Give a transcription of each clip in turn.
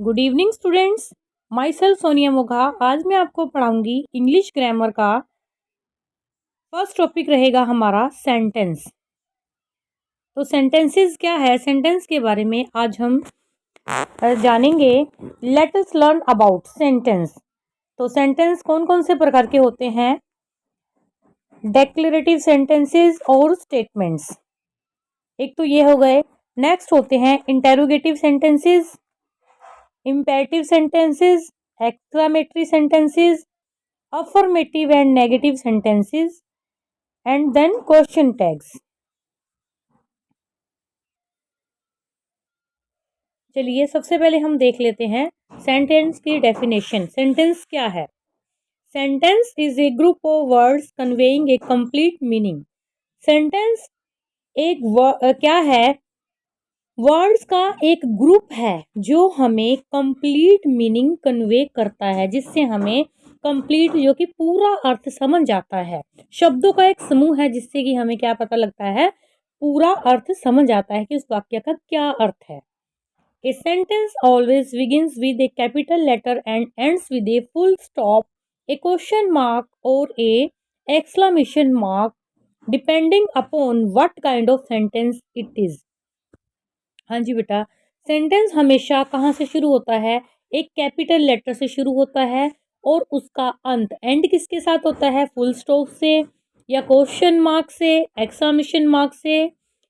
Good evening students. My self Sonia Mogha. आज मैं आपको पढ़ाऊंगी इंग्लिश ग्रामर का फर्स्ट टॉपिक रहेगा हमारा सेंटेंस। तो सेंटेंसेस क्या है, सेंटेंस के बारे में आज हम जानेंगे। Let us learn about sentence. तो सेंटेंस कौन कौन से प्रकार के होते हैं? डेक्लेरेटिव सेंटेंसेस और स्टेटमेंट्स, एक तो ये हो गए। नेक्स्ट होते हैं interrogative sentences, imperative sentences, exclamatory sentences, affirmative and negative sentences, and then question tags। चलिए सबसे पहले हम देख लेते हैं सेंटेंस की डेफिनेशन। सेंटेंस क्या है? Sentence is a group of words conveying A complete meaning. Sentence एक क्या है? वर्ड्स का एक ग्रुप है जो हमें कंप्लीट मीनिंग कन्वे करता है, जिससे हमें कंप्लीट जो कि पूरा अर्थ समझ आता है। शब्दों का एक समूह है जिससे कि हमें क्या पता लगता है, पूरा अर्थ समझ आता है कि उस वाक्य का क्या अर्थ है। A sentence always begins with a capital letter and ends with a full stop, a question mark और a exclamation mark, depending upon what kind of sentence it is. हाँ जी बेटा, सेंटेंस हमेशा कहाँ से शुरू होता है? एक कैपिटल लेटर से शुरू होता है और उसका अंत एंड किसके साथ होता है? फुल स्टॉप से या क्वेश्चन मार्क से, एक्सक्लेमेशन मार्क से।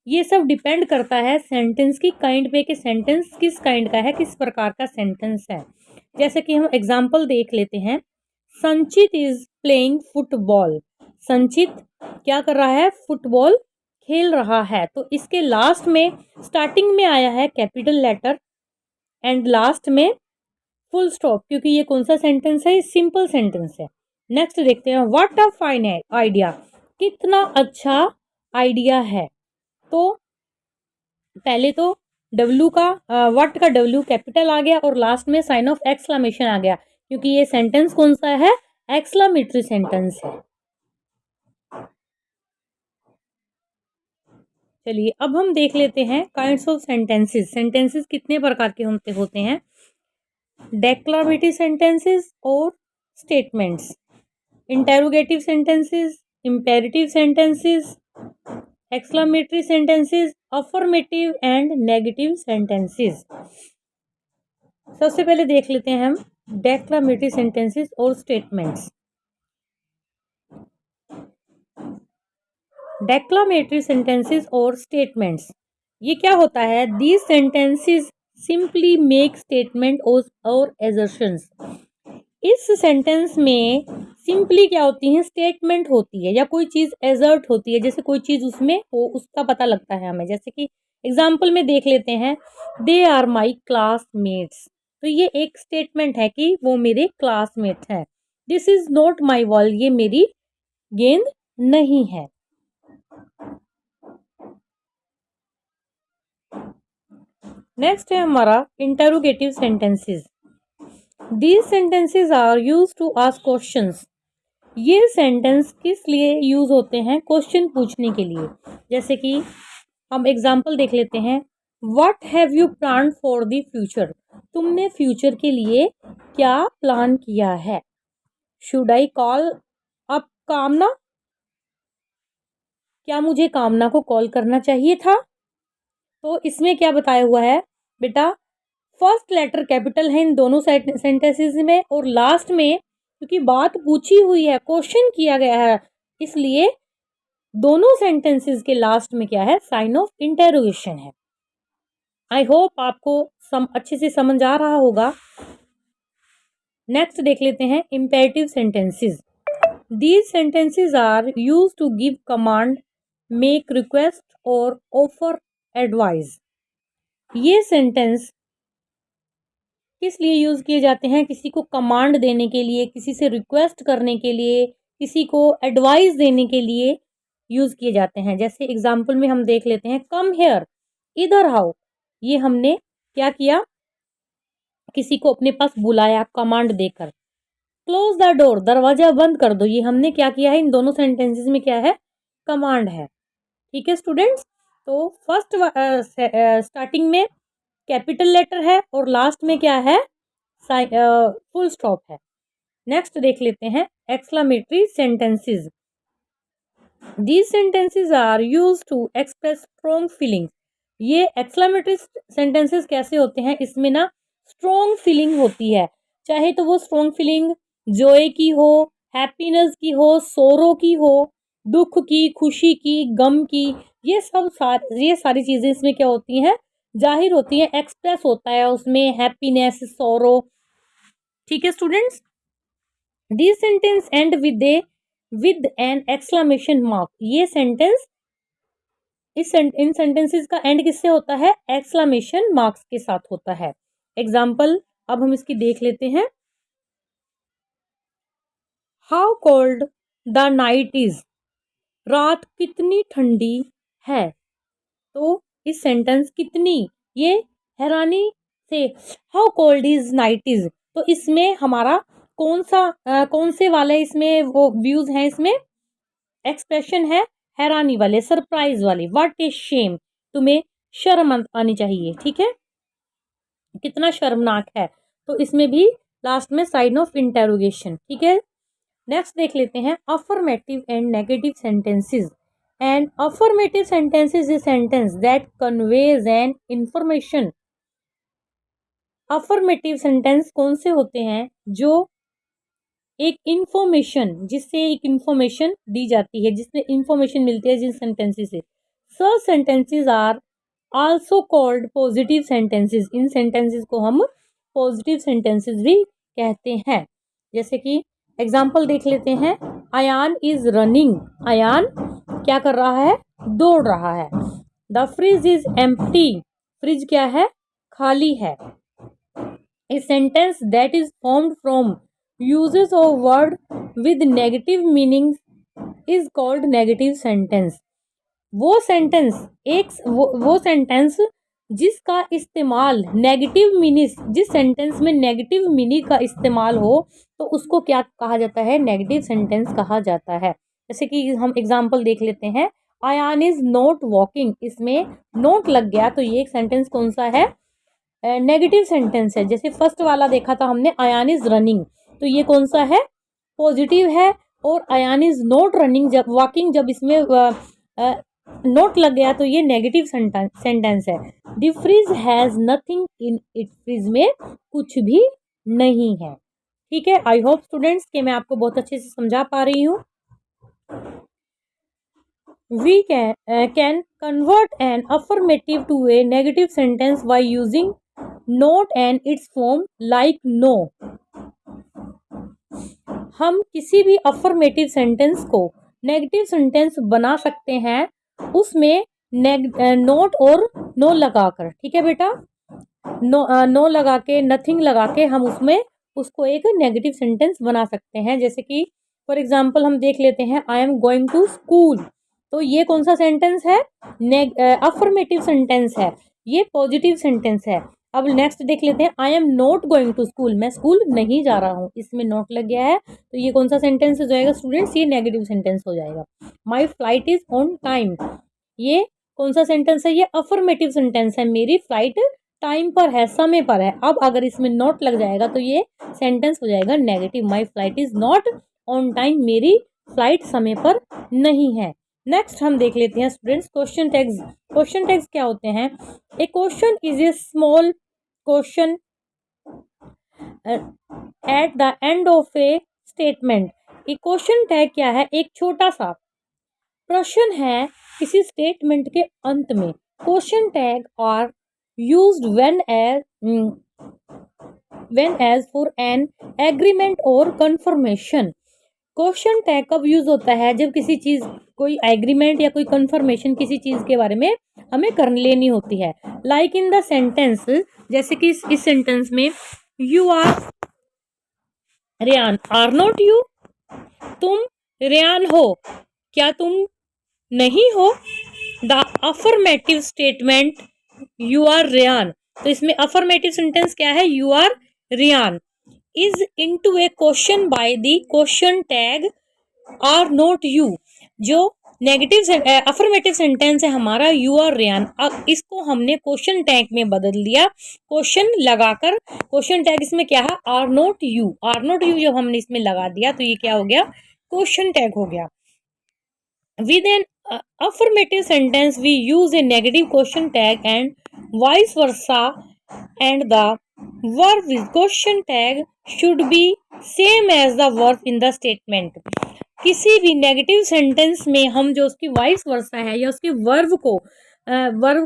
ये सब डिपेंड करता है सेंटेंस की काइंड पे कि सेंटेंस किस काइंड का है, किस प्रकार का सेंटेंस है। जैसे कि हम एग्जाम्पल देख लेते हैं। संचित इज प्लेइंग फुटबॉल। संचित क्या कर रहा है? फुटबॉल खेल रहा है। तो इसके लास्ट में, स्टार्टिंग में आया है कैपिटल लेटर एंड लास्ट में फुल स्टॉप, क्योंकि ये कौन सा सेंटेंस है? सिंपल सेंटेंस है। नेक्स्ट देखते हैं, व्हाट अ फाइन आइडिया। कितना अच्छा आइडिया है। तो पहले तो डब्ल्यू का व्हाट का डब्ल्यू कैपिटल आ गया और लास्ट में साइन ऑफ एक्सक्लेमेशन आ गया, क्योंकि ये सेंटेंस कौन सा है? एक्सक्लेमेटरी सेंटेंस है। चलिए अब हम देख लेते हैं काइंड्स ऑफ सेंटेंसेस। सेंटेंसेस कितने प्रकार के होते हैं? डेक्लामेटिव सेंटेंसेस और statements, interrogative sentences, imperative sentences, exclamatory sentences, affirmative and negative sentences. सबसे पहले देख लेते हैं हम डेक्लामेटरी सेंटेंसेस और स्टेटमेंट्स। डेक्लामेटरी सेंटेंसेस और स्टेटमेंट्स, ये क्या होता है? These sentences simply make statement और एजर्शंस। इस सेंटेंस में सिंपली क्या होती है? स्टेटमेंट होती है या कोई चीज एजर्ट होती है, जैसे कोई चीज उसमें हो उसका पता लगता है हमें। जैसे कि एग्जाम्पल में देख लेते हैं, दे आर माई क्लासमेट्स। तो ये एक स्टेटमेंट है कि वो मेरे क्लासमेट हैं। This is not my ball, ये मेरी गेंद नहीं है। नेक्स्ट है हमारा interrogative sentences. These sentences are use to ask questions. ये सेंटेंस किस लिए यूज होते हैं? क्वेश्चन पूछने के लिए। जैसे कि हम एग्जाम्पल देख लेते हैं, what have you plan for the future. तुमने फ्यूचर के लिए क्या प्लान किया है? शुड आई कॉल अप कामना। क्या मुझे कामना को कॉल करना चाहिए था? तो इसमें क्या बताया हुआ है बेटा? फर्स्ट लेटर कैपिटल है इन दोनों सेंटेंसेस में और लास्ट में, क्योंकि बात पूछी हुई है, क्वेश्चन किया गया है, इसलिए दोनों सेंटेंसेस के लास्ट में क्या है? साइन ऑफ इंटेरोगेशन है। आई होप आपको अच्छे से समझ आ रहा होगा। नेक्स्ट देख लेते हैं imperative sentences. These sentences are use to give command, make request और ऑफर एडवाइस। ये सेंटेंस किस लिए यूज किए जाते हैं? किसी को कमांड देने के लिए, किसी से रिक्वेस्ट करने के लिए, किसी को एडवाइस देने के लिए यूज किए जाते हैं। जैसे एग्जाम्पल में हम देख लेते हैं, कम हेयर, इधर आओ। ये हमने क्या किया? किसी को अपने पास बुलाया कमांड देकर। क्लोज द डोर, दरवाजा बंद कर दो। ये हमने क्या किया है? इन दोनों सेंटेंसेस में क्या है? कमांड है। ठीक है स्टूडेंट्स, तो फर्स्ट स्टार्टिंग में कैपिटल लेटर है और लास्ट में क्या है, फुल स्टॉप है। नेक्स्ट देख लेते हैं exclamatory sentences. These sentences are used to express strong feelings। ये एक्सक्लेमेटरी सेंटेंसेस कैसे होते हैं, इसमें ना स्ट्रॉन्ग फीलिंग होती है, चाहे तो वो स्ट्रॉन्ग फीलिंग जॉय की हो, हैप्पीनेस की हो, सोरो की हो, दुख की, खुशी की, गम की, ये सारी चीजें इसमें क्या होती हैं, जाहिर होती है, एक्सप्रेस होता है उसमें हैप्पीनेस, सोरो। ठीक है students, this sentence and with an exclamation mark. ये सेंटेंस इन सेंटेंसेस का एंड किससे होता है, एक्सक्लेमेशन मार्क्स के साथ होता है। एग्जाम्पल अब हम इसकी देख लेते हैं। How cold the night is. रात कितनी ठंडी है। तो इस सेंटेंस कितनी, ये हैरानी से, how cold is night is, तो इसमें हमारा कौन से वाले इसमें वो व्यूज हैं, इसमें एक्सप्रेशन है हैरानी वाले, सरप्राइज वाले, व्हाट इज शेम, तुम्हें शर्म आनी चाहिए। ठीक है, कितना शर्मनाक है, तो इसमें भी लास्ट में साइन ऑफ इंटेरोगेशन। ठीक है, नेक्स्ट देख लेते हैं affirmative and negative sentences. And affirmative sentences is sentence that conveys an information. Affirmative sentence कौन से होते हैं, जो एक इंफॉर्मेशन, जिससे एक इंफॉर्मेशन दी जाती है, जिसमें इंफॉर्मेशन मिलती है जिन सेंटेंसेस से। Such sentences are also called positive sentences. इन सेंटेंसेस को हम पॉजिटिव सेंटेंसेस भी कहते हैं। जैसे कि एग्जाम्पल देख लेते हैं, अयान इज रनिंग। अयान क्या कर रहा है, दौड़ रहा है। The fridge is empty. Fridge क्या है, खाली है। A sentence that is formed from uses of word with negative meanings is called negative sentence। वो सेंटेंस जिसका इस्तेमाल नेगेटिव मीनिंग, जिस सेंटेंस में नेगेटिव मीनिंग का इस्तेमाल हो, तो उसको क्या कहा जाता है, नेगेटिव सेंटेंस कहा जाता है। जैसे कि हम एग्जांपल देख लेते हैं, अयान इज नॉट वॉकिंग। इसमें नोट लग गया, तो ये एक सेंटेंस कौन सा है, नेगेटिव सेंटेंस है। जैसे फर्स्ट वाला देखा था हमने, अयान इज रनिंग, तो ये कौन सा है, पॉजिटिव है। और अयान इज नॉट रनिंग, जब वॉकिंग, जब इसमें नोट लग गया, तो ये नेगेटिव सेंटेंस है। The fridge has nothing in it. Fridge में कुछ भी नहीं है। ठीक है, आई होप स्टूडेंट्स कि मैं आपको बहुत अच्छे से समझा पा रही हूँ। We can convert an affirmative to a negative sentence by using not and its form like no. हम किसी भी अफर्मेटिव सेंटेंस को नेगेटिव सेंटेंस बना सकते हैं, उसमें नोट और नो लगाकर। ठीक है बेटा, नो लगा के, नथिंग लगा के हम उसको एक नेगेटिव सेंटेंस बना सकते हैं। जैसे कि फॉर एग्जांपल हम देख लेते हैं, I am going to school, तो ये कौन सा सेंटेंस है, अफर्मेटिव सेंटेंस है, ये पॉजिटिव सेंटेंस है। अब नेक्स्ट देख लेते हैं, I am not going to school, मैं स्कूल नहीं जा रहा हूँ, इसमें नोट लग गया है, तो ये कौन सा सेंटेंस हो जाएगा स्टूडेंट्स, ये नेगेटिव सेंटेंस हो जाएगा। माई फ्लाइट इज ऑन टाइम, ये कौन सा सेंटेंस है, ये अफर्मेटिव सेंटेंस है, मेरी फ्लाइट टाइम पर है, समय पर है। अब अगर इसमें नोट लग जाएगा तो ये सेंटेंस हो जाएगा negative, my flight is not on time, मेरी फ्लाइट समय पर नहीं है। नेक्स्ट हम देख लेते हैं students question tags. Question tags क्या होते हैं, a question is a small question at the end of a statement. A question tag क्या है, एक छोटा सा प्रश्न है किसी स्टेटमेंट के अंत में। Question tag are used when as for an agreement और कंफर्मेशन। क्वेश्चन टैग कब यूज होता है, जब किसी चीज, कोई एग्रीमेंट या कोई कंफर्मेशन किसी चीज के बारे में हमें कर लेनी होती है। लाइक इन द सेंटेंस, जैसे कि इस सेंटेंस में, you are Ryan, are not you, तुम रेयान हो, क्या तुम नहीं हो। The affirmative statement, you are Ryan, तो इसमें अफर्मेटिव सेंटेंस क्या है, you are Ryan, is into a question by the question tag are not you. जो नेगेटिव अफर्मेटिव सेंटेंस है हमारा यू आर रेयान। अब इसको हमने क्वेश्चन टैग में बदल दिया, क्वेश्चन लगाकर। क्वेश्चन टैग इसमें क्या है, are not you. Are not you जब हमने इसमें लगा दिया तो ये क्या हो गया, क्वेश्चन टैग हो गया। With an affirmative sentence we use a negative question tag and vice versa, and the verb with question tag should be same as the verb in the statement। किसी भी नेगेटिव सेंटेंस में हम जो उसकी vice versa है या उसके verb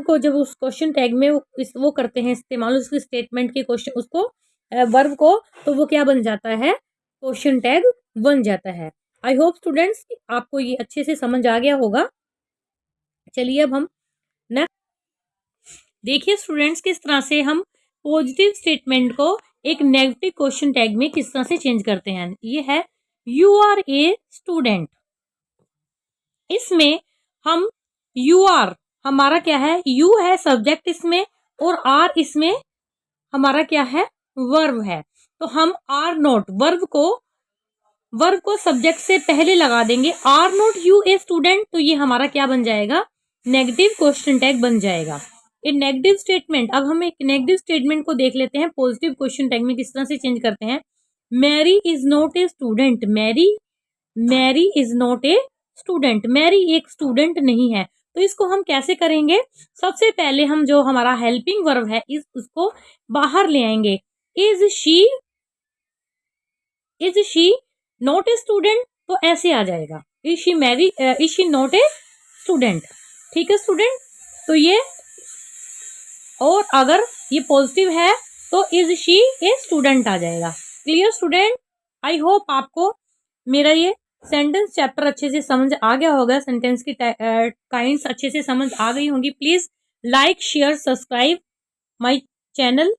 को जब उस क्वेश्चन टैग में वो करते हैं इस्तेमाल, उसके स्टेटमेंट के क्वेश्चन उसको वर्ब को, तो वो क्या बन जाता है, क्वेश्चन टैग बन जाता है। आई होप स्टूडेंट्स आपको ये अच्छे से समझ आ गया होगा। चलिए अब हम नेक्स्ट देखिए स्टूडेंट्स, किस तरह से हम पॉजिटिव स्टेटमेंट को एक नेगेटिव क्वेश्चन टैग में किस तरह से चेंज करते हैं। ये है यू आर ए स्टूडेंट। इसमें हम यू आर हमारा क्या है, यू है सब्जेक्ट इसमें, और आर इसमें हमारा क्या है, वर्ब है। तो हम आर नोट वर्ब को सब्जेक्ट से पहले लगा देंगे, are not you a student, तो ये हमारा क्या बन जाएगा, नेगेटिव क्वेश्चन टैग बन जाएगा। एक नेगेटिव स्टेटमेंट, अब हम एक नेगेटिव स्टेटमेंट को देख लेते हैं पॉजिटिव क्वेश्चन टैग में किस तरह से चेंज करते हैं। Mary is not a student. Mary is not a student, Mary एक स्टूडेंट नहीं है। तो इसको हम कैसे करेंगे, सबसे पहले हम जो हमारा हेल्पिंग वर्ब है उसको बाहर ले आएंगे। Is she not a student, तो ऐसे आ जाएगा, is she not a student. ठीक है स्टूडेंट, तो ये, और अगर ये पॉजिटिव है तो इज शी ए स्टूडेंट आ जाएगा। क्लियर स्टूडेंट, आई होप आपको मेरा ये सेंटेंस चैप्टर अच्छे से समझ आ गया होगा, सेंटेंस की काइंड्स अच्छे से समझ आ गई होंगी। Please like share subscribe my channel.